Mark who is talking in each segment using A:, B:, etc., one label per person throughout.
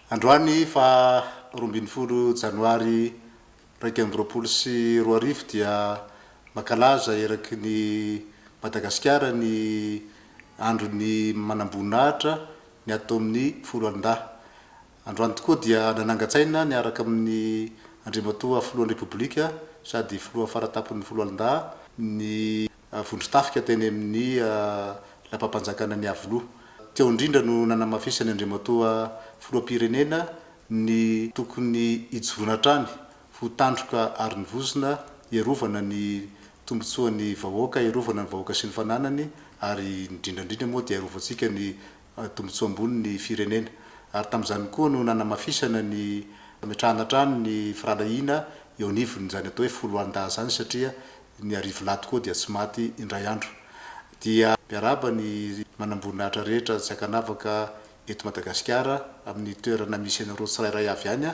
A: Androany fa 24 Janoary 2024 dia makalaza eraky ny Madagasikara ny andron'ny manamboninahitra ny atao amin'ny folo alindahy. Androany tokoa dia nanangatsaina niaraka amin'ny Andriamatoa Filohan'ny Repoblika sady filoha faratapon'ny folo alindahy ny vondrotafika teny amin'ny lapam-panjakana ny avoloha. Teo indrindra no nanamafisany Andriamatoa filoham-pirenena ny tokony hijoroana hatrany ho tandroka ary ny vozona iarovana ny tombotsoan'ny vahoaka, iarovana ny vahoaka sy ny fananany, ary indrindrandrindra moa dia iarovatsika ny tombotsoa ambony ny firenena. Ary tamin'izany koa no nanamafisana ny metrahana hatrany ny firalahiana eo anivony zany atao hoe folo alindahy zany, satria ny arivo lahy tokoa dia tsy maty indray andro. Dia miaraba ny manamboninahitra rehetra tsy ankanavaka eto Madagasikara amin'ny toerana misy anareo tsirairay avy any,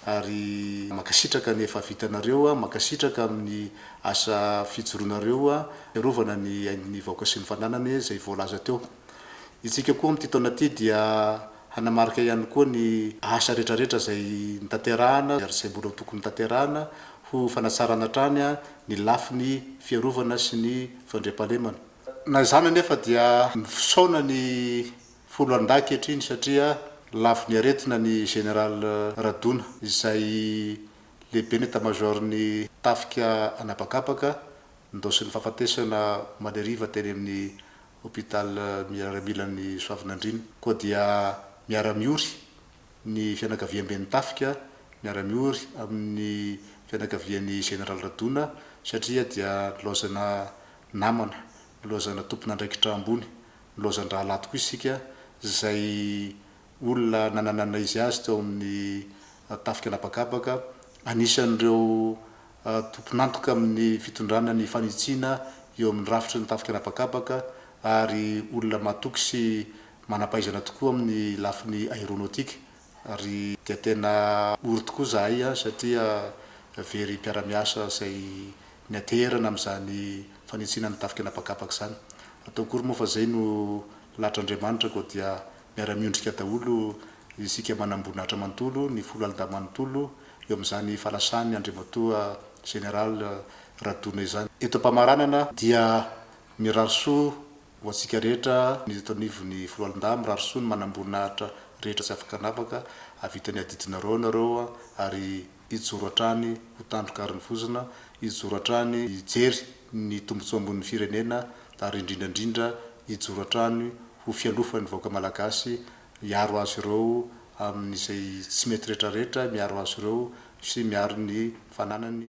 A: ary makasitraka ny efa vitanareo, makasitraka amin'ny asa fijoroanareo iarovana ny ain'ny vahoaka sy ny fananany izay voalaza teo. Itsika koa amin'ity taona ity dia hanamarika ihany koa ny asa rehetrarehetra izay nitanterahana ary izay mbola tokony nitanterahana ho fanatsarana hatrany ny lafiny fiarovana sy ny fandriam-pahalemana. Na izany anefa dia mifisaona ny folo alindahy ankehitriny satria lafo ny aretina ny général Radona izay lehibe ny état-major ny tafika anapakapaka ndosy ny fahafatesana maleriva teny amin'ny hôpital miaramilan'ny Soavinandriana. Koa dia miara-miory ny fianakaviam-ben'ny tafika, miara-miory amin'ny fianakavian'ny général Radona satria dia nilaozana namana, nilaozana tompona andraikitra ambony, nilaozana rahalahy tokoa isika izay olona nananana izy azy teo amin'ny tafika anapakapaka, anisan'ireo tompon'antoka amin'ny fitondrana ny fanitsiana eo amin'ny rafitry ny tafika anapakapaka, ary olona mahatoky sy manampahaizana tokoa amin'ny lafiny aéronautique. Ary dia tena ory tokoa zahay satria very mpiara-miasa izay niaterana amin'izany fanitsiana ny tafika anapakapaka izany. Atao akory moa fa zay no latr'Andriamanitra, koa dia miara-miondrika daholo isika manamboninahitra manontolo, ny folo alindahy manontolo eo amin'izany fahalasany Andriamatoa général Radona izany. Eto am-pamaranana dia mirary soa ho antsika rehetra ny eto anivon'ny folo alindahy, mirary soa ny manamboninahitra rehetra tsy afaka anavaka avitany adidinareo anareo, ary hijoro hatrany ho tandroka ary ny vozona, hijoro hatrany hijery ny tombotsoa ambon'ny firenena, ary indrindrandrindra hijoro hatrany ho fialofan'ny vahoaka malagasy, hiaro azy ireo amin'izay tsy mety rehetrarehetra, miaro azy ireo sy miaro ny fananany.